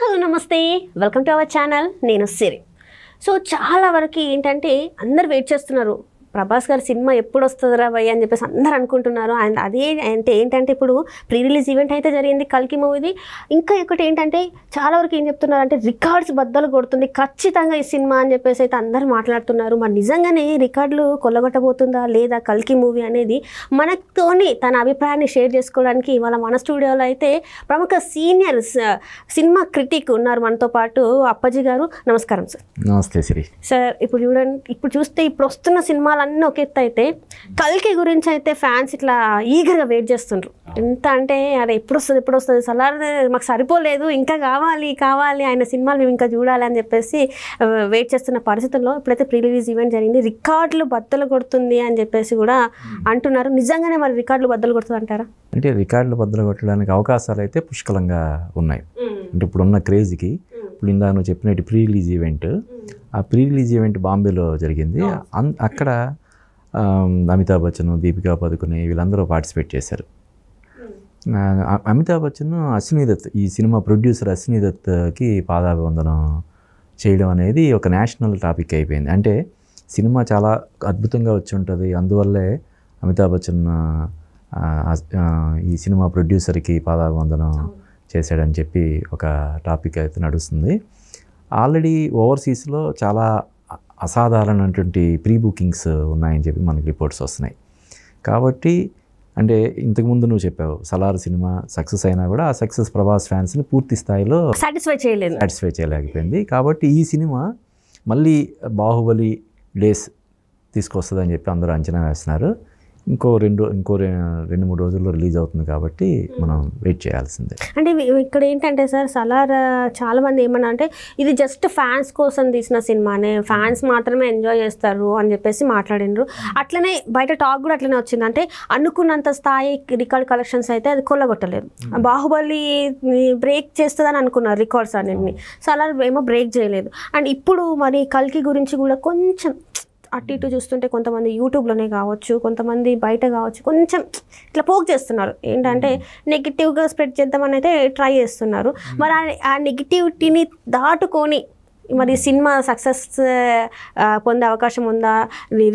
Hello నమస్తే welcome to our channel నేను సిరి. So చాలా వరకు ఏంటంటే అందరు వెయిట్ చేస్తున్నారు ప్రభాస్ గారి సినిమా ఎప్పుడు వస్తుందిరా భయ్య అని చెప్పేసి అందరు అనుకుంటున్నారు. అండ్ అదే అంటే ఏంటంటే ఇప్పుడు ప్రీ రిలీజ్ ఈవెంట్ అయితే జరిగింది కల్కి మూవీది. ఇంకా ఒకటి ఏంటంటే చాలా వరకు ఏం చెప్తున్నారు అంటే రికార్డ్స్ బద్దలు కొడుతుంది ఖచ్చితంగా ఈ సినిమా అని చెప్పేసి అయితే అందరు మాట్లాడుతున్నారు. మరి నిజంగానే రికార్డులు కొల్లగొట్టబోతుందా లేదా కల్కి మూవీ అనేది మనతోని తన అభిప్రాయాన్ని షేర్ చేసుకోవడానికి ఇవాళ మన స్టూడియోలో అయితే ప్రముఖ సీనియర్ సినిమా క్రిటిక్ ఉన్నారు మనతో పాటు. అప్పాజీ గారు నమస్కారం సార్. నమస్తే శ్రీ సార్. ఇప్పుడు చూడండి, ఇప్పుడు చూస్తే ఇప్పుడు వస్తున్న సినిమాలన్నీ ఒక ఎత్తు అయితే కల్కి గురించి అయితే ఫ్యాన్స్ ఇట్లా ఈగర్గా వెయిట్ చేస్తుండ్రు. ఎంత అంటే అరే ఎప్పుడు వస్తుంది సలార్ మాకు సరిపోలేదు, ఇంకా కావాలి ఆయన సినిమాలు మేము ఇంకా చూడాలి అని చెప్పేసి వెయిట్ చేస్తున్న పరిస్థితుల్లో ఇప్పుడైతే ప్రీ రిలీజ్ ఈవెంట్ జరిగింది. రికార్డులు బద్దలు కొడుతుంది అని చెప్పేసి కూడా అంటున్నారు. నిజంగానే మరి రికార్డులు బద్దలు కొడుతుంది అంటారా? అంటే రికార్డులు బద్దలు కొట్టడానికి అవకాశాలు అయితే పుష్కలంగా ఉన్నాయి. అంటే ఇప్పుడున్న క్రేజ్కి ఇప్పుడు ఇందా నువ్వు చెప్పినట్టు ప్రీ రిలీజ్ ఈవెంట్, ఆ ప్రీ రిలీజ్ ఈవెంట్ బాంబేలో జరిగింది. అక్కడ అమితాబ్ బచ్చన్, దీపికా పదుకునే వీళ్ళందరూ పార్టిసిపేట్ చేశారు. అమితాబ్ బచ్చన్ అశ్విని దత్, ఈ సినిమా ప్రొడ్యూసర్ అశ్విని దత్కి పాదాభివందనం చేయడం అనేది ఒక నేషనల్ టాపిక్ అయిపోయింది. అంటే సినిమా చాలా అద్భుతంగా వచ్చి ఉంటుంది, అందువల్లే అమితాబ్ బచ్చన్ ఈ సినిమా ప్రొడ్యూసర్కి పాదాభివందనం చేశాడని చెప్పి ఒక టాపిక్ అయితే నడుస్తుంది. ఆల్రెడీ ఓవర్సీస్లో చాలా అసాధారణటువంటి ప్రీ బుకింగ్స్ ఉన్నాయని చెప్పి మనకి రిపోర్ట్స్ వస్తున్నాయి. కాబట్టి అంటే ఇంతకుముందు నువ్వు చెప్పావు సలార్ సినిమా సక్సెస్ అయినా కూడా ఆ సక్సెస్ ప్రభాస్ ఫ్యాన్స్ని పూర్తి స్థాయిలో సాటిస్ఫై చేయలేకపోయింది. కాబట్టి ఈ సినిమా మళ్ళీ బాహుబలి డేస్ తీసుకొస్తుందని చెప్పి అందరూ అంచనా వేస్తున్నారు. ఇంకో రెండు మూడు రోజుల్లో రిలీజ్ అవుతుంది కాబట్టి మనం వెయిట్ చేయాల్సిందే. అంటే ఇక్కడ ఏంటంటే సార్, సలార్ చాలా మంది ఏమన్నా అంటే ఇది జస్ట్ ఫ్యాన్స్ కోసం తీసిన సినిమానే, ఫ్యాన్స్ మాత్రమే ఎంజాయ్ చేస్తారు అని చెప్పేసి మాట్లాడినారు. అట్లనే బయట టాక్ కూడా అట్లనే వచ్చింది. అంటే అనుకున్నంత స్థాయి రికార్డ్ కలెక్షన్స్ అయితే అది కొల్లగొట్టలేదు. బాహుబలి బ్రేక్ చేస్తుందని అనుకున్నారు రికార్డ్స్ అన్నింటినీ, సలార్ ఏమో బ్రేక్ చేయలేదు. అండ్ ఇప్పుడు మరి కల్కి గురించి కూడా కొంచెం అటు ఇటు చూస్తుంటే కొంతమంది యూట్యూబ్లోనే కావచ్చు, కొంతమంది బయట కావచ్చు, కొంచెం ఇట్లా పోక్ చేస్తున్నారు. ఏంటంటే నెగిటివ్గా స్ప్రెడ్ చేద్దామని అయితే ట్రై చేస్తున్నారు. మరి ఆ నెగిటివిటీని దాటుకొని మరి సినిమా సక్సెస్ పొందే అవకాశం ఉందా?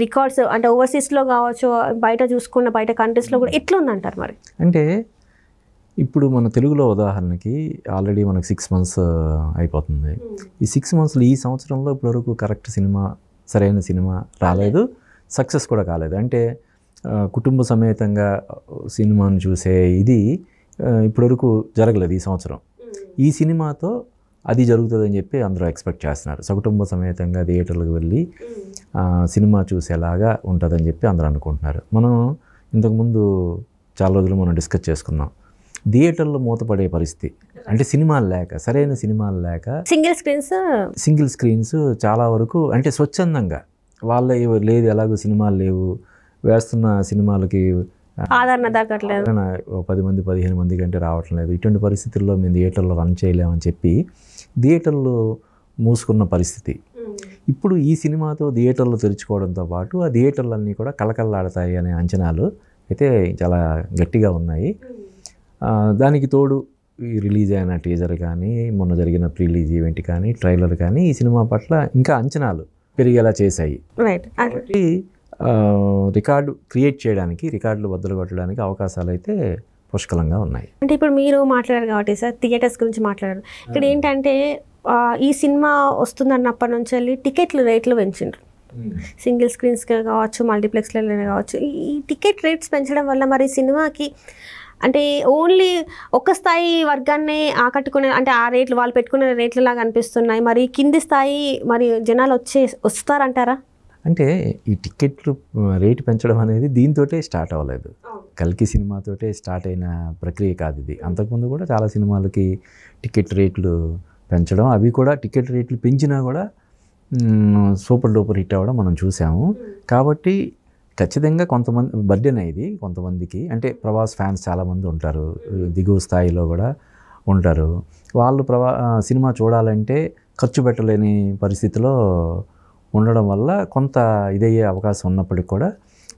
రికార్డ్స్ అంటే ఓవర్సీస్లో కావచ్చు, బయట చూసుకున్న బయట కంట్రీస్లో కూడా ఎట్లా ఉందంటారు? మరి అంటే ఇప్పుడు మన తెలుగులో ఉదాహరణకి ఆల్రెడీ మనకు 6 months అయిపోతుంది. ఈ 6 monthsలో ఈ సంవత్సరంలో ఇప్పటివరకు కరెక్ట్ సినిమా, సరైన సినిమా రాలేదు, సక్సెస్ కూడా కాలేదు. అంటే కుటుంబ సమేతంగా సినిమాను చూసే ఇది ఇప్పటివరకు జరగలేదు ఈ సంవత్సరం. ఈ సినిమాతో అది జరుగుతుందని చెప్పి అందరూ ఎక్స్పెక్ట్ చేస్తున్నారు. సకుటుంబ సమేతంగా థియేటర్లకు వెళ్ళి సినిమా చూసేలాగా ఉంటుందని చెప్పి అందరూ అనుకుంటున్నారు. మనం ఇంతకుముందు చాలా రోజులు మనం డిస్కస్ చేసుకున్నాం, థియేటర్లో మూతపడే పరిస్థితి. అంటే సినిమాలు లేక, సరైన సినిమాలు లేక సింగిల్ స్క్రీన్స్ చాలా వరకు అంటే స్వచ్ఛందంగా వాళ్ళ లేదు, ఎలాగో సినిమాలు లేవు, వేస్తున్న సినిమాలకి ఆదరణ దక్కట్లేదు, 10 మంది 15 మంది కంటే రావటం లేదు. ఇటువంటి పరిస్థితుల్లో మేము థియేటర్లో రన్ చేయలేమని చెప్పి థియేటర్లు మూసుకున్న పరిస్థితి. ఇప్పుడు ఈ సినిమాతో థియేటర్లు తెరుచుకోవడంతో పాటు ఆ థియేటర్లన్నీ కూడా కళకళలాడతాయి అనే అంచనాలు అయితే చాలా గట్టిగా ఉన్నాయి. దానికి తోడు ఈ రిలీజ్ అయిన టీజర్ కానీ, మొన్న జరిగిన ప్రీ రిలీజ్ ఈవెంట్ కానీ, ట్రైలర్ కానీ ఈ సినిమా పట్ల ఇంకా అంచనాలు పెరిగేలా చేశాయి. కాబట్టి రికార్డు క్రియేట్ చేయడానికి, రికార్డులు బద్దలు కొట్టడానికి అవకాశాలు అయితే పుష్కలంగా ఉన్నాయి. అంటే ఇప్పుడు మీరు మాట్లాడారు కాబట్టి సార్, థియేటర్స్ గురించి మాట్లాడారు. ఇక్కడ ఏంటంటే ఈ సినిమా వస్తుందన్నప్పటి నుంచి వెళ్ళి టికెట్లు రేట్లు పెంచిండ్రు. సింగిల్ స్క్రీన్స్ కావచ్చు, మల్టీప్లెక్స్లో కావచ్చు. ఈ టికెట్ రేట్స్ పెంచడం వల్ల మరి సినిమాకి అంటే ఓన్లీ ఒక స్థాయి వర్గాన్ని ఆకట్టుకునే, అంటే ఆ రేట్లు వాళ్ళు పెట్టుకునే రేట్ల లాగా అనిపిస్తున్నాయి. మరి కింది స్థాయి మరి జనాలు వస్తారంటారా? అంటే ఈ టికెట్లు రేటు పెంచడం అనేది దీంతోటే స్టార్ట్ అవ్వలేదు, కల్కి సినిమాతోటే స్టార్ట్ అయిన ప్రక్రియ కాదు ఇది. అంతకుముందు కూడా చాలా సినిమాలకి టికెట్ రేట్లు పెంచడం, అవి కూడా టికెట్ రేట్లు పెంచినా కూడా సూపర్ డూపర్ హిట్ అవ్వడం మనం చూసాము. కాబట్టి ఖచ్చితంగా కొంతమంది బర్డెన్ అయ్యేది కొంతమందికి. అంటే ప్రభాస్ ఫ్యాన్స్ చాలామంది ఉంటారు, దిగువ స్థాయిలో కూడా ఉంటారు. వాళ్ళు సినిమా చూడాలంటే ఖర్చు పెట్టలేని పరిస్థితిలో ఉండడం వల్ల కొంత ఇదయ్యే అవకాశం ఉన్నప్పటికి కూడా,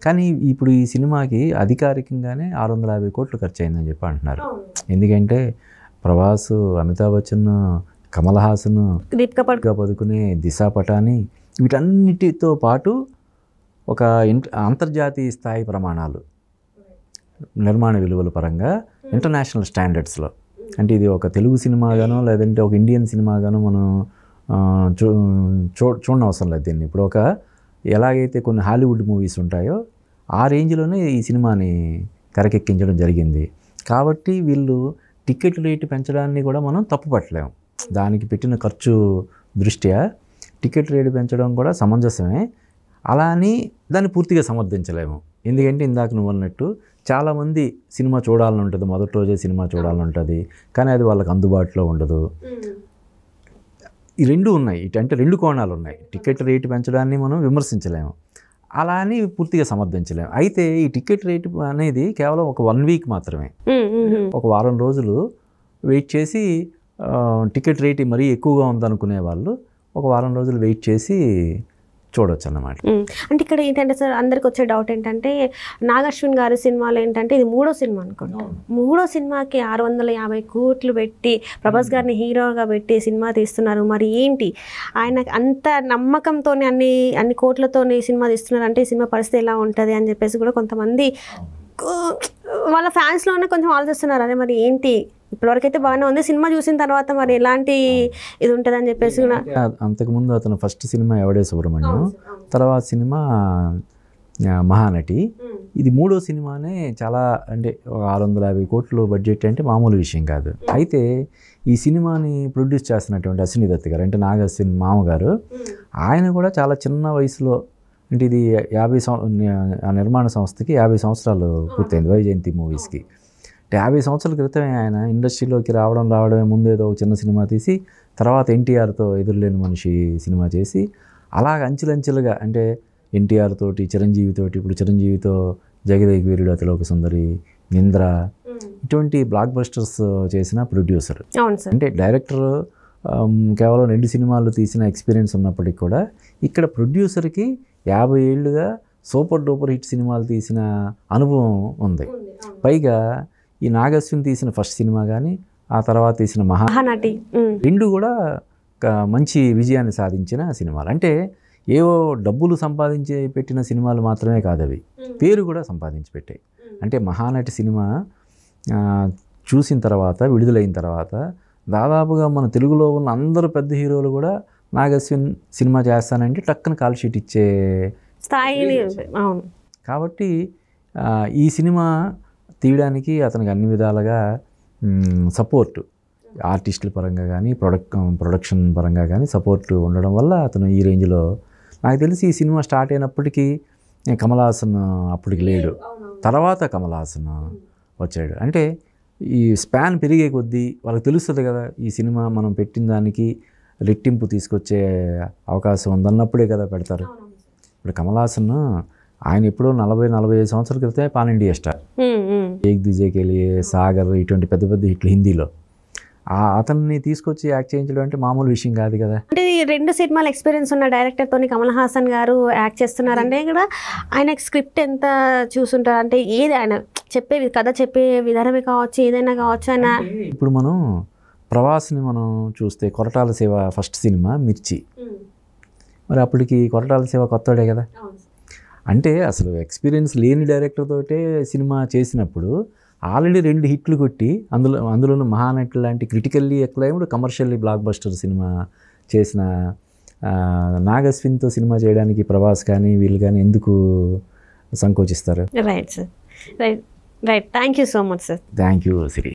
కానీ ఇప్పుడు ఈ సినిమాకి అధికారికంగానే 650 కోట్లు ఖర్చు అయిందని చెప్పి అంటున్నారు. ఎందుకంటే ప్రభాస్, అమితాబ్ బచ్చన్ కమల్ హాసన్, దీపికా పదుకునే, దిశా పటాని, వీటన్నిటితో పాటు ఒక అంతర్జాతీయ స్థాయి ప్రమాణాలు నిర్మాణ విలువల పరంగా ఇంటర్నేషనల్ స్టాండర్డ్స్లో, అంటే ఇది ఒక తెలుగు సినిమాగానో లేదంటే ఒక ఇండియన్ సినిమాగానో మనం చూడనవసరం లేదు దీన్ని. ఇప్పుడు ఒక ఎలాగైతే కొన్ని హాలీవుడ్ మూవీస్ ఉంటాయో ఆ రేంజ్లోనే ఈ సినిమాని తెరకెక్కించడం జరిగింది. కాబట్టి వీళ్ళు టికెట్ రేటు పెంచడాన్ని కూడా మనం తప్పుపట్టలేము. దానికి పెట్టిన ఖర్చు దృష్ట్యా టికెట్ రేటు పెంచడం కూడా సమంజసమే. అలా అని దాన్ని పూర్తిగా సమర్థించలేము. ఎందుకంటే ఇందాక నువ్వు అన్నట్టు చాలామంది సినిమా చూడాలని ఉంటుంది, మొదటి రోజే సినిమా చూడాలని ఉంటుంది, కానీ అది వాళ్ళకి అందుబాటులో ఉండదు. ఈ రెండు ఉన్నాయి, అంటే రెండు కోణాలు ఉన్నాయి. టికెట్ రేటు పెంచడాన్ని మనం విమర్శించలేము, అలా అని పూర్తిగా సమర్థించలేము. అయితే ఈ టికెట్ రేటు అనేది కేవలం ఒక 1 వీక్ మాత్రమే. ఒక వారం రోజులు వెయిట్ చేసి టికెట్ రేటు మరీ ఎక్కువగా ఉందనుకునే వాళ్ళు ఒక వారం రోజులు వెయిట్ చేసి చూడొచ్చు అన్నమాట. అంటే ఇక్కడ ఏంటంటే సార్, అందరికి వచ్చే డౌట్ ఏంటంటే నాగశ్విన్ గారి సినిమాలో ఏంటంటే ఇది 3వ సినిమా అనుకుంటా. 3వ సినిమాకి 650 కోట్లు పెట్టి ప్రభాస్ గారిని హీరోగా పెట్టి సినిమా తీస్తున్నారు. మరి ఏంటి ఆయన అంత నమ్మకంతో అన్ని కోట్లతోని సినిమా తీస్తున్నారు అంటే ఈ సినిమా పరిస్థితి ఎలా ఉంటుంది అని చెప్పేసి కూడా కొంతమంది వాళ్ళ ఫ్యాన్స్లోనే కొంచెం ఆలోచిస్తున్నారు. అదే మరి ఏంటి, ఇప్పటివరకైతే బాగానే ఉంది, సినిమా చూసిన తర్వాత మరి ఎలాంటి ఇది ఉంటుంది అని చెప్పేసి. అంతకుముందు అతను ఫస్ట్ సినిమా ఎవడే సుబ్రహ్మణ్యం, తర్వాత సినిమా మహానటి, ఇది 3వ సినిమానే. చాలా అంటే 650 కోట్లు బడ్జెట్ అంటే మామూలు విషయం కాదు. అయితే ఈ సినిమాని ప్రొడ్యూస్ చేస్తున్నటువంటి అశ్విని దత్ గారు, అంటే నాగ అశ్విన్ మామగారు, ఆయన కూడా చాలా చిన్న వయసులో, అంటే ఇది 50 ఆ నిర్మాణ సంస్థకి 50 సంవత్సరాలు పూర్తయింది వైజయంతి మూవీస్కి. 50 సంవత్సరాల క్రితమే ఆయన ఇండస్ట్రీలోకి రావడమే ముందు ఏదో ఒక చిన్న సినిమా తీసి తర్వాత ఎన్టీఆర్తో ఎదురులేని మనిషి సినిమా చేసి అలాగ అంచెలంచెలుగా, అంటే ఎన్టీఆర్ తోటి, చిరంజీవితోటి, ఇప్పుడు చిరంజీవితో జగదేక వీరుడు, అతిలోక సుందరి, నింద్ర, ఇటువంటి బ్లాక్ బస్టర్స్ చేసిన ప్రొడ్యూసర్. అంటే డైరెక్టర్ కేవలం 2 సినిమాలు తీసిన ఎక్స్పీరియన్స్ ఉన్నప్పటికీ కూడా ఇక్కడ ప్రొడ్యూసర్కి 50 ఏళ్ళుగా సూపర్ డూపర్ హిట్ సినిమాలు తీసిన అనుభవం ఉంది. పైగా ఈ నాగశ్విన్ తీసిన ఫస్ట్ సినిమా కానీ ఆ తర్వాత తీసిన మహానటి 2 కూడా మంచి విజయాన్ని సాధించిన సినిమాలు. అంటే ఏవో డబ్బులు సంపాదించి పెట్టిన సినిమాలు మాత్రమే కాదు, అవి పేరు కూడా సంపాదించి పెట్టాయి. అంటే మహానటి సినిమా చూసిన తర్వాత, విడుదలైన తర్వాత దాదాపుగా మన తెలుగులో ఉన్న అందరూ పెద్ద హీరోలు కూడా నాగశ్విన్ సినిమా చేస్తానంటే టక్కున కాల్ షీట్ ఇచ్చే స్థాయి. కాబట్టి ఈ సినిమా తీయడానికి అతనికి అన్ని విధాలుగా సపోర్టు, ఆర్టిస్టుల పరంగా కానీ ప్రొడక్షన్ పరంగా కానీ సపోర్టు ఉండడం వల్ల అతను ఈ రేంజ్లో, నాకు తెలిసి ఈ సినిమా స్టార్ట్ అయినప్పటికీ కమల్ హాసన్ అప్పటికి లేడు, తర్వాత కమల్ హాసన్ వచ్చాడు. అంటే ఈ స్పాన్ పెరిగే కొద్దీ వాళ్ళకి తెలుస్తుంది కదా, ఈ సినిమా మనం పెట్టిన దానికి రెట్టింపు తీసుకొచ్చే అవకాశం ఉందన్నప్పుడే కదా పెడతారు. ఇప్పుడు కమల్ హాసన్ ఆయన ఎప్పుడో 40-45 సంవత్సరాల క్రితమే పాన్ ఇండియా స్టార్, ఏక్ దిజే కే లియే, సాగర్, ఇటువంటి పెద్ద పెద్ద హిట్లు హిందీలో. అతన్ని తీసుకొచ్చి యాక్ట్ చేయించడం అంటే మామూలు విషయం కాదు కదా. అంటే 2 సినిమాల ఎక్స్పీరియన్స్ ఉన్న డైరెక్టర్తో కమల్ హాసన్ గారు యాక్ట్ చేస్తున్నారంటే కూడా ఆయన స్క్రిప్ట్ ఎంత చూసుంటారు, అంటే ఏది ఆయన కథ చెప్పే విధానమే కావచ్చు, ఏదైనా కావచ్చు. ఆయన ఇప్పుడు మనం ప్రభాస్ని మనం చూస్తే కొరటాల శివ ఫస్ట్ సినిమా మిర్చి, మరి అప్పటికి కొరటాల శివ కొత్తడే కదా. అంటే అసలు ఎక్స్పీరియన్స్ లేని డైరెక్టర్ తోటే సినిమా చేసినప్పుడు ఆల్రెడీ 2 హిట్లు కొట్టి అందులోనూ మహానటి లాంటి critically acclaimed commercially blockbuster సినిమా చేసిన నాగశ్విన్తో సినిమా చేయడానికి ప్రభాస్ కానీ వీళ్ళు కానీ ఎందుకు సంకోచిస్తారు? Right sir, right. Thank you so much sir. Thank you Siri.